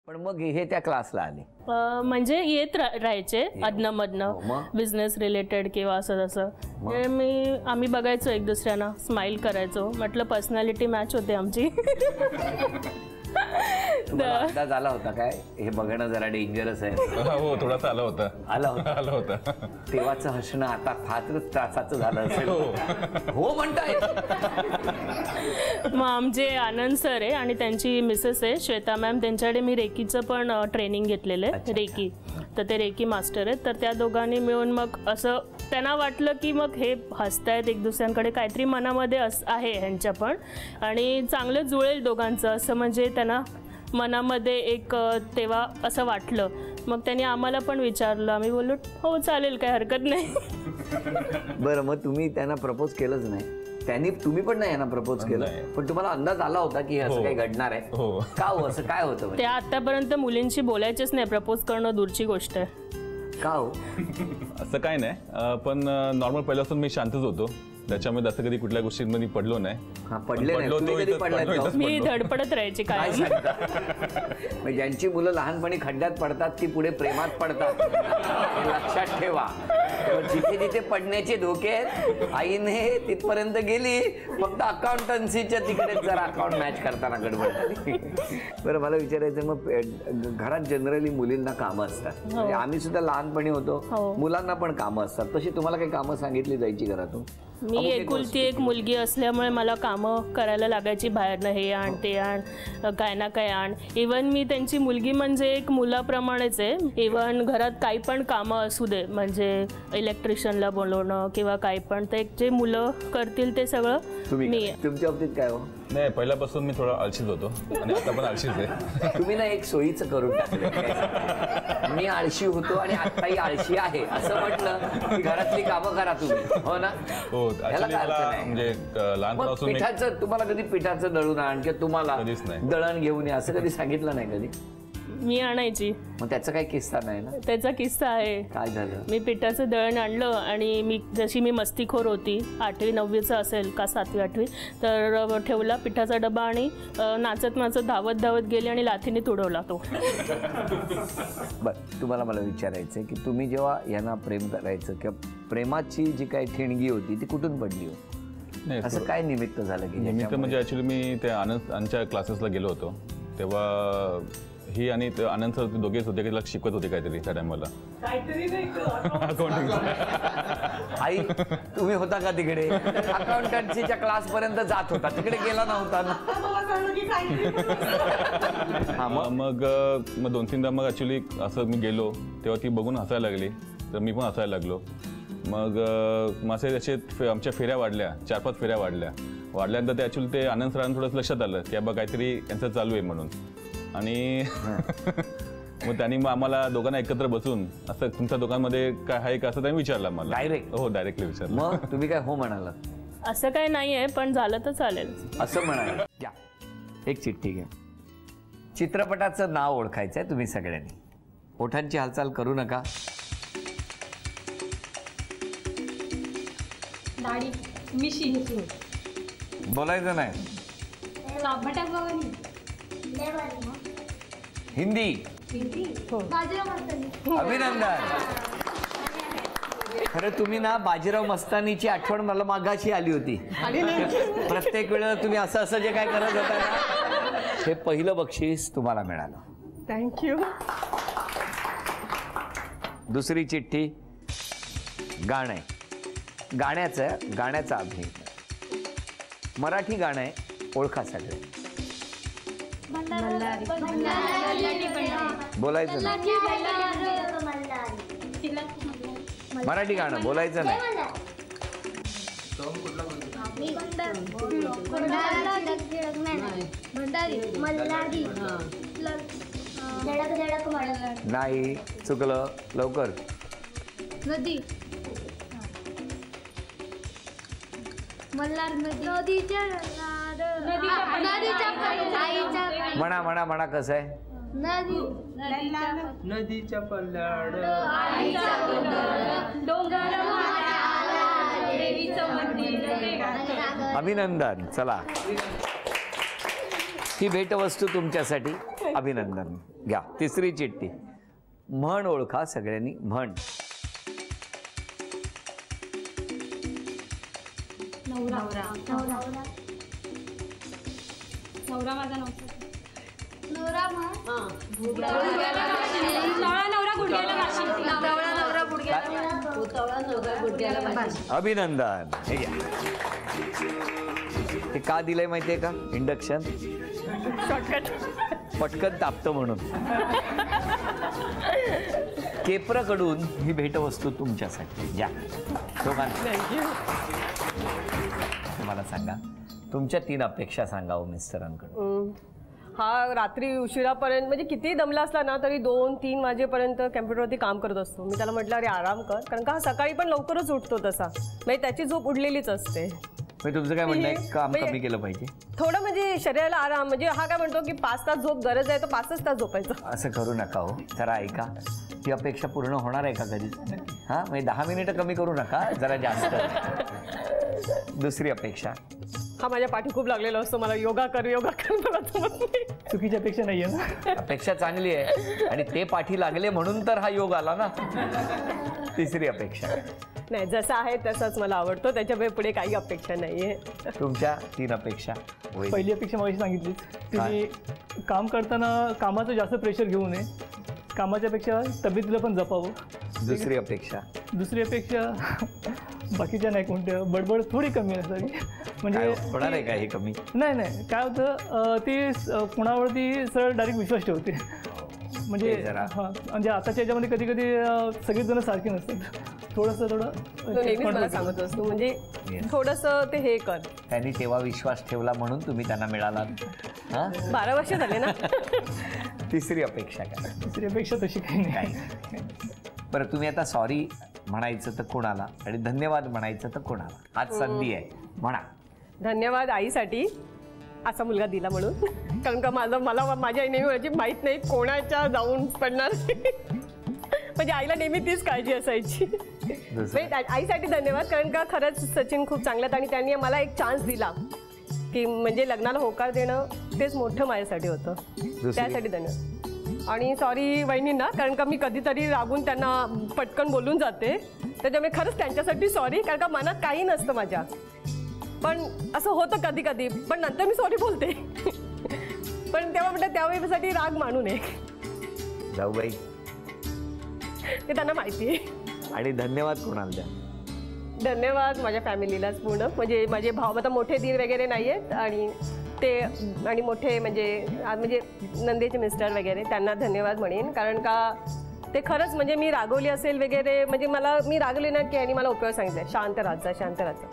पण मग हे त्या क्लासला आले म्हणजे येत राहायचे अदनमधनं बिझनेस रिलेटेड किंवा असं तसं. आम्ही बघायचो एक दुसऱ्यांना, स्माइल करायचो. म्हटलं पर्सनॅलिटी मॅच होते आमची. अंदाज आला होता काय हे बघणं जरा डेंजरस आहे? हो, थोडासा आला होता. तेव्हाचं हसणं आता फारच त्रासाचं झालं असेल. हो म्हणताय. मग आमचे आनंद सर आहे आणि त्यांची मिसेस आहे श्वेता मॅम, त्यांच्याकडे मी रेकीचं पण ट्रेनिंग घेतलेलं आहे. रेकी, तर ते रेकी मास्टर आहेत. तर त्या दोघांनी मिळून मग असं त्यांना वाटलं की मग हे हसतायत एक दुसऱ्यांकडे, काहीतरी मनामध्ये आहे ह्यांच्या पण, आणि चांगलं जुळेल दोघांचं असं म्हणजे त्यांना मनामध्ये एक तेव्हा असं वाटलं. मग त्यांनी आम्हाला पण विचारलं, आम्ही बोललो हो चालेल, काही हरकत नाही. बरं, मग तुम्ही त्यांना प्रपोज केलंच नाही? तुम्ही पण नाही यांना प्रपोज केलं, पण तुम्हाला अंदाज आला होता की असं काही घडणार आहे? का हो, असं काय होतं? ते आतापर्यंत मुलींशी बोलायचेच नाही, प्रपोज करणं दूरची गोष्ट आहे. का हो? असं काय नाही, पण नॉर्मल पहिल्यापासून मी शांतच होतो, त्याच्यामुळे जास्त कधी कुठल्या गोष्टींमध्ये पडलो नाही. मी धडपडत राहायची काय. ज्यांची मुलं लहानपणी खड्ड्यात पडतात ती पुढे प्रेमात पडतात, हे लक्षात ठेवा. जिथे जिथे पडण्याचे धोके आहेत, आईने तिथपर्यंत गेली, फक्त अकाउंटन्सीच्या तिकडे जर अकाउंट मॅच करताना गडबड झाली. बरं, मला विचारायचं, मग घरात जनरली मुलींना कामं असतात, म्हणजे आम्ही सुद्धा लहानपणी होतो, मुलांना पण कामं असतात, तशी तुम्हाला काही कामं सांगितली जायची घरातून? मी एकुलती एक मुलगी असल्यामुळे मला कामं करायला लागायची, बाहेरनं हे आण ते आण, काय ना काय आण. इवन मी त्यांची मुलगी म्हणजे एक मुलाप्रमाणेच आहे. इवन घरात काही पण कामं असू दे, म्हणजे इलेक्ट्रिशियनला बोलवणं किंवा काही पण, ते जे मुलं करतील ते सगळं मी. तुमच्या बाबतीत काय हो? नाही, पहिल्यापासून मी थोडा आळशीच होतो आणि आता पण आळशीच आहे. तुम्ही ना एक सोयीचं करून टाकलं, मी आळशी होतो आणि आत्ताही आळशी आहे असं म्हटलं की घरातली कामं करा तुम्ही, हो ना? हो, म्हणजे लहानपणापासून पिठाचं, तुम्हाला कधी पिठाचं दळून आण किंवा तुम्हाला दळण घेऊन ये असं कधी सांगितलं नाही कधी? मी आणायची. मग त्याचा काही किस्सा नाही ना? त्याचा किस्सा आहे. काय झालं? मी पिठाचं दळण आणलं आणि जशी मी मस्तीखोर होती, 8वी 9वीचं असेल का 7वी 8वी, तर ठेवला पिठाचा डबा आणि नाचत नाचत धावत धावत गेली आणि लाथीने तुडवला तो. बरं, तुम्हाला मला विचारायचं आहे की तुम्ही जेव्हा यांना प्रेम करायचं किंवा प्रेमाची जी काही ठिणगी होती ती कुठून पडली हो? असं काय निमित्त झालं की? निमित्त म्हणजे ॲक्च्युली मी त्या आनंदच्या क्लासेसला गेलो होतो, तेव्हा ही आणि आनंद सर दोघेच होते, की शिकवत होते काहीतरी त्या टायमाला. आई, तुम्ही होता का तिकडे? अकाउंटन्सीच्या क्लास पर्यंत जात होता, तिकडे गेला नव्हता ना? मग 2-3दा मग ॲक्च्युली असं मी गेलो तेव्हा ती बघून हसायला लागली, तर मी पण हसायला लागलो. मग माझे असे आमच्या फेऱ्या वाढल्या, 4-5 फेऱ्या वाढल्यानंतर ते ॲक्च्युली ते आनंद सरांना थोडंसं लक्षात आलं की बाबा काहीतरी यांचं चालू आहे म्हणून. आणि मग त्यांनी मग आम्हाला दोघांना एकत्र बसून असं तुमच्या दोघांमध्ये काय आहे का असं त्यांनी विचारलं मला. डायरेक्ट? हो, डायरेक्टली विचारलं. मग तुम्ही काय हो म्हणाला? असं काय नाहीये, पण झालं तर चालेल असं म्हणाल. घ्या एक चिठ्ठी घ्या. चित्रपटाचं नाव ओळखायचं आहे तुम्ही सगळ्यांनी. ओठांची हालचाल करू नका. बोलायचं नाही. हिंदी. अभिनंदन. खरं तुम्ही ना बाजीराव मस्तानीची आठवण मला मागाशी आली होती. प्रत्येक वेळेला तुम्ही असं असं जे काय करत होता ना, हे पहिलं बक्षीस तुम्हाला मिळालं. थँक्यू. दुसरी चिठ्ठी गाणं आहे, गाण्याचा अभिनय. मराठी गाणं आहे, ओळखा सगळे. बोलायचं नाही. मराठी गाणं बोलायचं नाही. नाही, चुकलं. लवकर. नदी. मल्हार नदीच्या म्हणा म्हणा म्हणा. कसं आहे? नदीच्या पल्लाड अभिनंदन. चला, ही भेटवस्तू तुमच्यासाठी. अभिनंदन. घ्या तिसरी चिठ्ठी. म्हण ओळखा सगळ्यांनी. म्हण. नवरा नवरा नवरा माझा नवरा नवरा नवरा गुडघ्याला बाशी. अभिनंदन. हे घ्या. हे का दिलंय माहितीये का? इंडक्शन पटकन तापतं म्हणून. केप्रकडून ही भेटवस्तू तुमच्यासाठी. घ्या. मला सांगा तुमच्या 3 अपेक्षा सांगा हो मिस्टरांकडून. हा रात्री उशिरापर्यंत म्हणजे किती दमला असला ना तरी 2-3 वाजेपर्यंत कॅम्प्युटरवरती काम करत असतो. मी त्याला म्हटलं अरे आराम कर, कारण का सकाळी पण लवकरच उठतो तसा, म्हणजे त्याची झोप उडलेलीच असते. तुमचं काय म्हणणं आहे? काम कमी केलं पाहिजे थोडं, म्हणजे शरीराला आराम. म्हणजे हा काय म्हणतो की 5 तास झोप गरज आहे तर 5च तास झोपायचं. असं करू नका हो. जरा ऐका, ती अपेक्षा पूर्ण होणार आहे का कधी? हा म्हणजे 10 मिनिटं कमी करू नका, जरा जास्त. दुसरी अपेक्षा. हा माझ्या पाठी खूप लागलेला असतो, मला योगा कर मला जमत नाही. चुकीची अपेक्षा नाहीये ना. अपेक्षा चांगली आहे आणि ते पाठी लागले म्हणून तर हा योग आला ना. तिसरी अपेक्षा. नाही, जसं आहे तसंच मला आवडतो, त्याच्या पुढे काही अपेक्षा नाहीये. तुमच्या 3 अपेक्षा. पहिली अपेक्षा मला सांगितली, तुम्ही काम करताना कामाचं जास्त प्रेशर घेऊ नये, कामाच्या पेक्षा तब्येतीला पण जपावं. दुसरी अपेक्षा. दुसरी अपेक्षा बाकीच्या नाही कोणत्या, बडबड थोडी कमी असावी. म्हणजे होणार आहे का हे कमी? नाही काय होतं, ती कोणावरती सरळ डायरेक्ट विश्वास ठेवते. म्हणजे हां, म्हणजे आताच्या याच्यामध्ये कधी कधी सगळीच जण सारखी नसतात. थोडं नेहमीच मला सांगत असतो, म्हणजे थोडंसं ते हे कर. त्यांनी तेव्हा विश्वास ठेवला म्हणून तुम्ही त्यांना मिळालात. 12 वर्ष झाले ना. तिसरी अपेक्षा काय? तिसरी अपेक्षा तशी काही नाही. बरं, तुम्ही आता सॉरी म्हणायचं तर कोणाला आणि धन्यवाद म्हणायचं तर कोणाला? आज संधी आहे, म्हणा. धन्यवाद आईसाठी असा मुलगा दिला म्हणून, कारण का मला माझ्या आई नेहमी म्हणायची माहीत नाही कोणाच्या जाऊन पडणार. म्हणजे आईला नेहमी तीच काळजी असायची. आईसाठी धन्यवाद, कारण का खरंच सचिन खूप चांगला आणि त्यांनी मला एक चान्स दिला की म्हणजे लग्नाला होकार देणं तेच मोठं माझ्यासाठी होतं. त्यासाठी धन्यवाद. आणि सॉरी वहिनींना, कारण का मी कधीतरी रागून त्यांना पटकन बोलून जाते, त्याच्यामुळे खरंच त्यांच्यासाठी सॉरी. कारण का मनात काही नसतं माझ्या, पण असं होतं कधी कधी, पण नंतर मी सॉरी बोलते. पण तेव्हा म्हटलं त्यावेळेसाठी राग मानू नये. जाऊबाई, ते त्यांना माहिती आहे. आणि धन्यवाद कोणाला द्या? धन्यवाद माझ्या फॅमिलीलाच पूर्ण, म्हणजे माझे भाऊ, आता मोठे दीर वगैरे नाही आहेत, आणि मोठे म्हणजे नंदेचे मिस्टर वगैरे, त्यांना धन्यवाद म्हणेन. कारण का ते खरंच म्हणजे मी रागवली असेल वगैरे, म्हणजे मी रागवले ना की आणि मला उपयोग सांगितलं शांत राहायचा.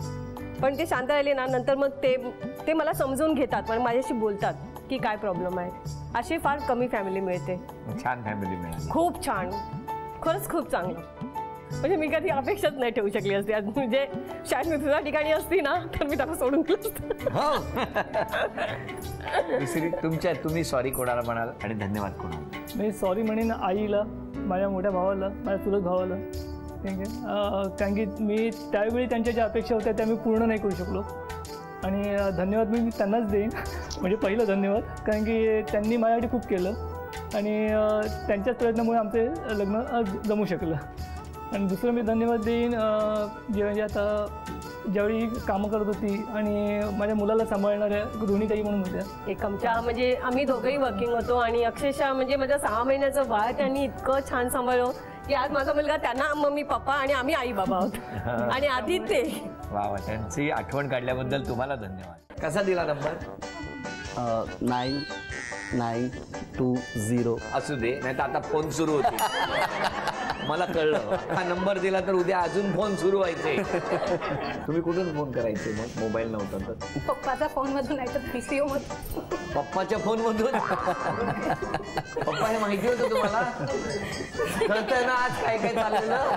पण ते शांत राहिले ना, नंतर मग ते मला समजून घेतात, पण माझ्याशी बोलतात की काय प्रॉब्लेम आहे. अशी फार कमी फॅमिली मिळते. छान फॅमिली मिळाली. खूप छान, खरंच खूप चांगलं. म्हणजे मी कधी अपेक्षाच नाही ठेवू शकली असती. म्हणजे शाळेत मी तुझ्या ठिकाणी असती ना तर मी त्यांना सोडून तुम्ही सॉरी कोणाला म्हणाल आणि धन्यवाद कोणाला? मी सॉरी म्हणेन आईला, माझ्या मोठ्या भावाला, माझ्या चुलत भावाला. ठीक आहे, कारण की मी त्यावेळी त्यांच्या ज्या अपेक्षा होत्या त्या मी पूर्ण नाही करू शकलो. आणि धन्यवाद मी त्यांनाच देईन. म्हणजे पहिलं धन्यवाद, कारण की त्यांनी माझ्यासाठी खूप केलं आणि त्यांच्याच प्रयत्नामुळे आमचे लग्न जमू शकलं. आणि दुसरं मी धन्यवाद देईन म्हणजे आता ज्यावेळी कामं करत होती आणि माझ्या मुलाला सांभाळणाऱ्या गृहिणीताई म्हणून होत्या. एक आमच्या म्हणजे आम्ही दोघंही वर्किंग होतो आणि अक्षरशः म्हणजे माझ्या 6 महिन्याचं बाळ त्यांनी इतकं छान सांभाळलं की आज माझा मुलगा त्यांना मम्मी पप्पा आणि आम्ही आई बाबा आहोत. आणि आधी ते वा, त्यांची आठवण काढल्याबद्दल तुम्हाला धन्यवाद. कसा दिला नंबर? 9920. असू दे, नाही तर आता फोन सुरू होते. मला कळलं, हा नंबर दिला तर उद्या अजून फोन सुरू व्हायचे. तुम्ही कुठून फोन करायचे मग? मोबाईल नव्हता तर? पप्पाचा फोन मधून नाही तर PCO मधून. पप्पाच्या फोन मधून? पप्पा हे माहिती होतं तुम्हाला? कळतंय ना आज काय काय चाललेलं?